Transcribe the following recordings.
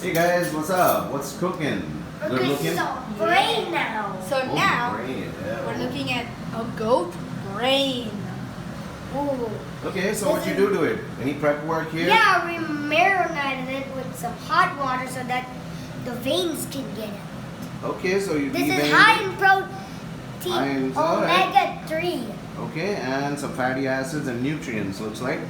Hey guys, what's up? What's cooking? Good looking? This is our brain now. So now Brain, yeah. we're looking at a goat brain. Ooh. Okay, so what you do to it? Any prep work here? Yeah, we marinated it with some hot water so that the veins can get it. Okay, so you This is deveined high it. in protein, alright. omega-3. Okay, and some fatty acids and nutrients, looks like.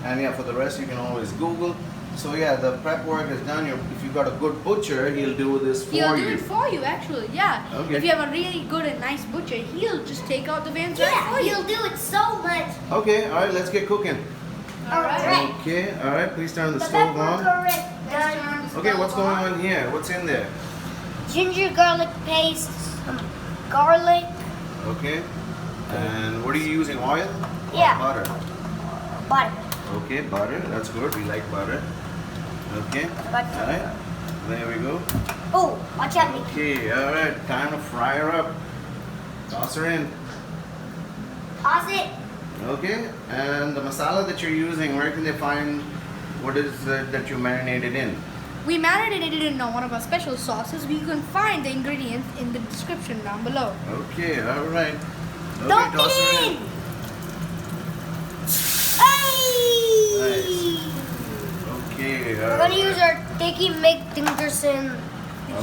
And yeah, for the rest you can always Google. So yeah, the prep work is done. If you've got a good butcher, he'll do this for He'll you. do it for you, actually. Yeah. Okay. If you have a really good and nice butcher, he'll just take out the veins right Yeah, for you. he'll do it so much. Okay, alright, let's get cooking. Alright. Okay, alright, please turn the The stove pepper on. correct. Let's turn the Okay, stove what's going on here? What's in there? Ginger garlic paste, some garlic. Okay. And what are you using? Oil? Or Yeah. butter. Butter. Okay, butter. That's good. We like butter. Okay. Butter. Alright. There we go. Oh, watch out, Mickey. Okay, alright. Time to fry her up. Toss her in. Toss it. Okay. And the masala that you're using, where can they find what is it that you marinated in? We marinated it in one of our special sauces. We can find the ingredients in the description down below. Okay, alright. Okay, Dump toss her it in. in. Hey! Nice. Okay, We're gonna use our Sticky McDingerson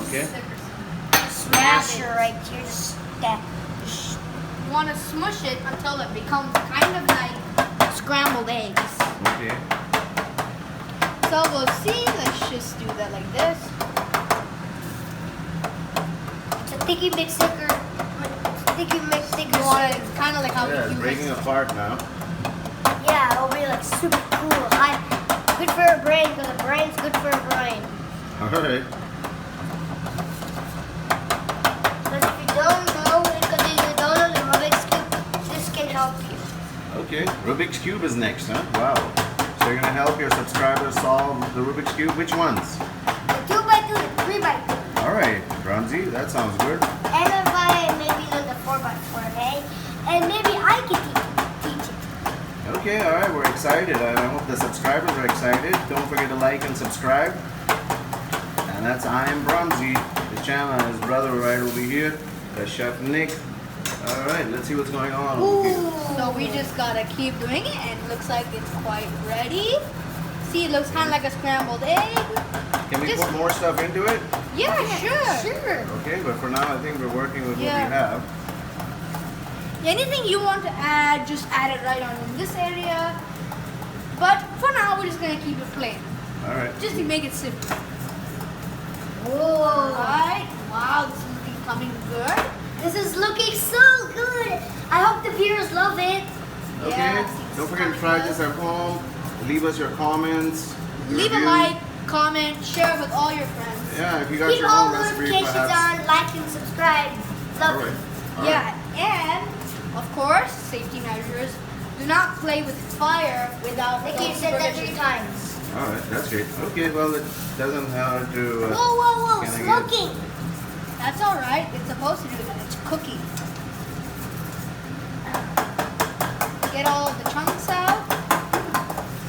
Okay. smasher right here. Just that. You want to smush it until it becomes kind of like scrambled eggs. Okay. So we'll see. Let's just do that like this. It's a Sticky McSticker. Sticky You McSticker. want it kind of like how Yeah, we it's do breaking this. apart now. Yeah, it'll be like super cool. Good for a brain because a brain's good for a brain. Alright. But if you don't know, because if you don't know the Rubik's Cube, this can help you. Okay, Rubik's Cube is next, huh? Wow. So you're gonna help your subscribers solve the Rubik's Cube? Which ones? The 2x2, the 3x2. Alright, Brahmsy, that sounds good. And if I maybe learn the 4x4, okay? And maybe I can teach it. Okay, alright, we're excited. I hope the subscribers are excited. Don't forget to like and subscribe. And that's I am Brahmsy. The channel and his brother right over here. That's Chef Nick. Alright, let's see what's going on over here. So we just gotta keep doing it, and it looks like it's quite ready. See, it looks kind of like a scrambled egg. Can we Just- put more stuff into it? Yeah, sure. Sure. Okay, but for now I think we're working with what Yeah. we have. Anything you want to add, just add it right on in this area. But for now, we're just gonna keep it plain, Alright. just to make it simple. Whoa. Alright. Wow, this is becoming good. This is looking so good. I hope the viewers love it. Okay, Yeah, don't forget to try this at home. Leave us your comments. Leave a reviews. like, comment, share with all your friends. Yeah, if you got Keep your all own recipe, notifications perhaps. on, like and subscribe. Love Alright. it. Alright. Yeah, and of course, safety measures. Do not play with fire without They can said that 3 times. Alright, that's great. Okay, well, it doesn't have to. Whoa, whoa, whoa, can I get- smoking. That's all right. It's supposed to do that. It's cooking. Get all of the chunks out,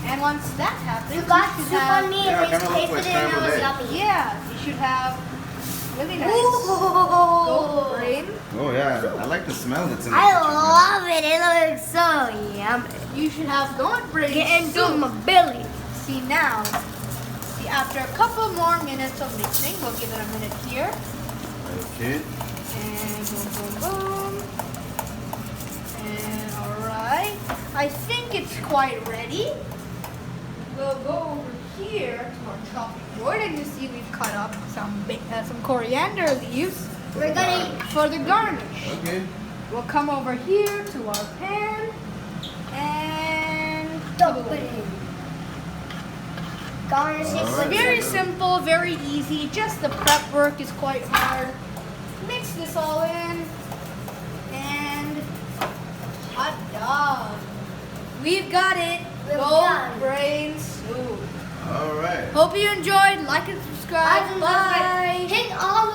and once that happens, You got should soup have, on me Yeah, and kinda look tasted like it and it scrambled was egg. yummy. Yeah, you should have really nice Ooh. goat brain. Oh, yeah, I like the smell that's in the I kitchen. love it. It looks so yummy. You should have goat brain Get into soup. my belly. See now. See, after a couple more minutes of mixing, we'll give it a minute here. Okay. And boom, boom, boom. And alright. I think it's quite ready. We'll go over here to our chopping board, and you see we've cut up some coriander leaves We're gonna for the garnish. Okay. We'll come over here to our pan and dump it in. Garnish it Alright. with very simple, very easy. Just the prep work is quite hard. Mix this all in, and hot dog. We've got it. We're Goat done. brain soup. Alright. Hope you enjoyed. Like and subscribe. Bye. Hit all